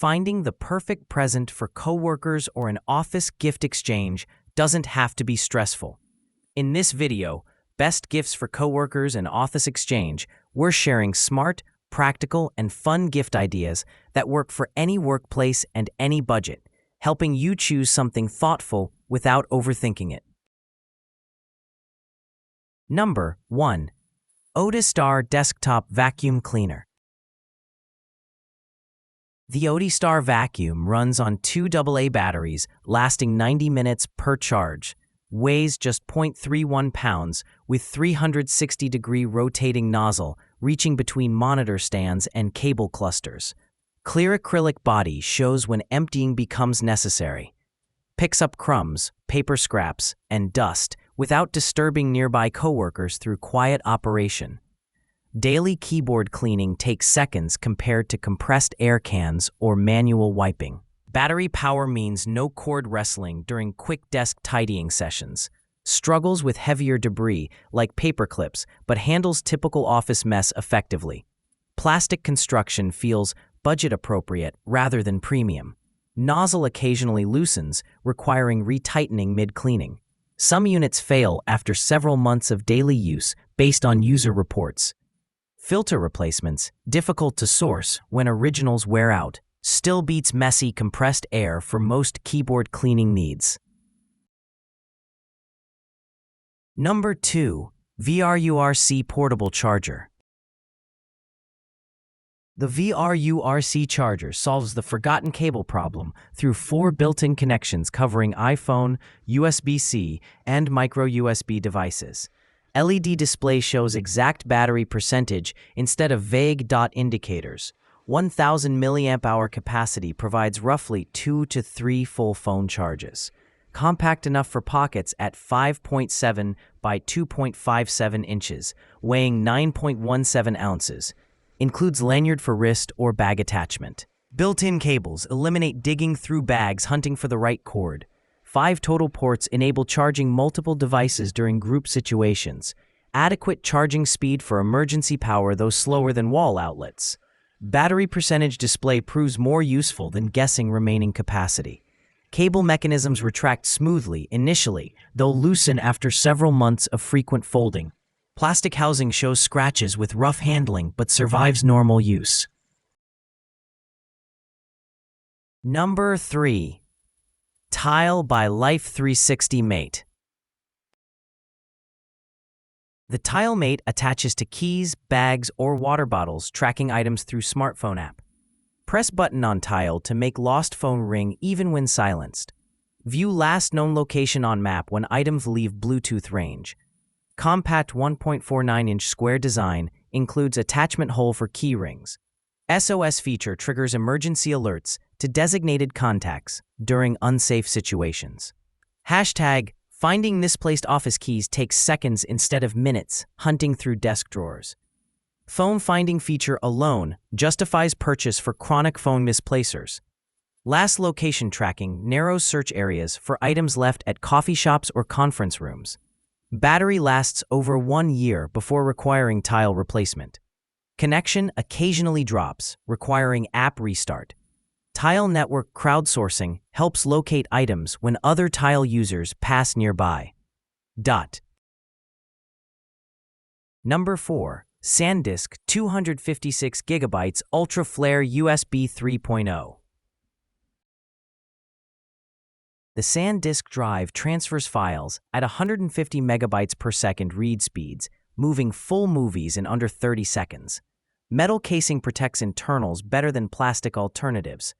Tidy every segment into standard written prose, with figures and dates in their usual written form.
Finding the perfect present for coworkers or an office gift exchange doesn't have to be stressful. In this video, Best Gifts for Coworkers and Office Exchange, we're sharing smart, practical, and fun gift ideas that work for any workplace and any budget, helping you choose something thoughtful without overthinking it. Number 1. Otistar Desktop Vacuum Cleaner. The Otistar Vacuum runs on 2 AA batteries, lasting 90 minutes per charge, weighs just 0.31 pounds, with 360-degree rotating nozzle reaching between monitor stands and cable clusters. Clear acrylic body shows when emptying becomes necessary. Picks up crumbs, paper scraps, and dust without disturbing nearby coworkers through quiet operation. Daily keyboard cleaning takes seconds compared to compressed air cans or manual wiping. Battery power means no cord wrestling during quick desk tidying sessions. Struggles with heavier debris like paper clips, but handles typical office mess effectively. Plastic construction feels budget appropriate rather than premium. Nozzle occasionally loosens, requiring retightening mid-cleaning. Some units fail after several months of daily use based on user reports. Filter replacements, difficult to source when originals wear out, still beats messy compressed air for most keyboard cleaning needs. Number 2. VRURC Portable Charger. The VRURC charger solves the forgotten cable problem through 4 built-in connections covering iPhone, USB-C, and micro-USB devices. LED display shows exact battery percentage instead of vague dot indicators. 1000 mAh capacity provides roughly 2 to 3 full phone charges. Compact enough for pockets at 5.7 by 2.57 inches, weighing 9.17 ounces. Includes lanyard for wrist or bag attachment. Built-in cables eliminate digging through bags hunting for the right cord. 5 total ports enable charging multiple devices during group situations. Adequate charging speed for emergency power, though slower than wall outlets. Battery percentage display proves more useful than guessing remaining capacity. Cable mechanisms retract smoothly initially, though loosen after several months of frequent folding. Plastic housing shows scratches with rough handling but survives normal use. Number 3. Tile by Life 360 Mate. The Tile Mate attaches to keys, bags, or water bottles, tracking items through smartphone app. Press button on Tile to make lost phone ring even when silenced. View last known location on map when items leave Bluetooth range. Compact 1.49-inch square design includes attachment hole for key rings. SOS feature triggers emergency alerts to designated contacts during unsafe situations. Hashtag finding misplaced office keys takes seconds instead of minutes hunting through desk drawers. Phone finding feature alone justifies purchase for chronic phone misplacers. Last location tracking narrows search areas for items left at coffee shops or conference rooms. Battery lasts over 1 year before requiring tile replacement. Connection occasionally drops, requiring app restart. Tile network crowdsourcing helps locate items when other Tile users pass nearby. Number 4. SanDisk 256 GB Ultra Flare USB 3.0. The SanDisk drive transfers files at 150 megabytes per second read speeds, moving full movies in under 30 seconds. Metal casing protects internals better than plastic alternatives.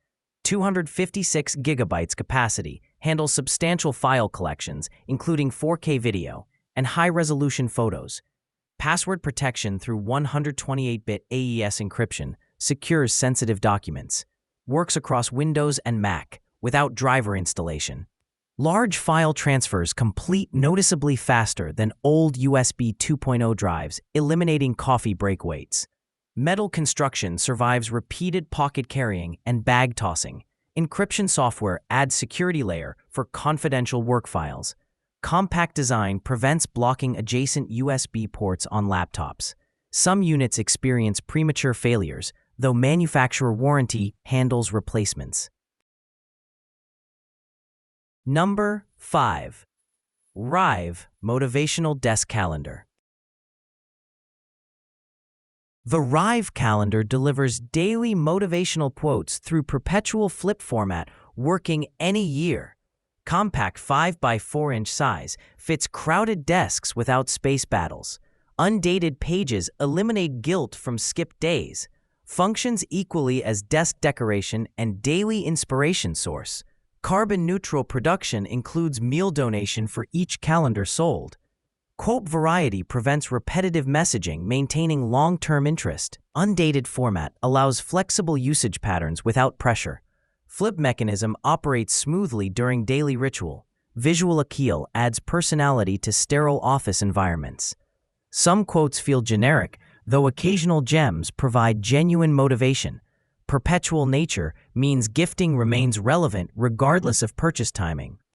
256 gigabytes capacity handles substantial file collections, including 4K video and high-resolution photos. Password protection through 128-bit AES encryption secures sensitive documents. Works across Windows and Mac without driver installation. Large file transfers complete noticeably faster than old USB 2.0 drives, eliminating coffee break waits. Metal construction survives repeated pocket carrying and bag tossing. Encryption software adds security layer for confidential work files. Compact design prevents blocking adjacent USB ports on laptops. Some units experience premature failures, though manufacturer warranty handles replacements. Number 5. Rive Motivational Desk Calendar. The Rive calendar delivers daily motivational quotes through perpetual flip format, working any year. Compact 5 by 4 inch size fits crowded desks without space battles. Undated pages eliminate guilt from skipped days. Functions equally as desk decoration and daily inspiration source. Carbon-neutral production includes meal donation for each calendar sold. Quote variety prevents repetitive messaging, maintaining long-term interest. Undated format allows flexible usage patterns without pressure. Flip mechanism operates smoothly during daily ritual. Visual appeal adds personality to sterile office environments. Some quotes feel generic, though occasional gems provide genuine motivation. Perpetual nature means gifting remains relevant regardless of purchase timing.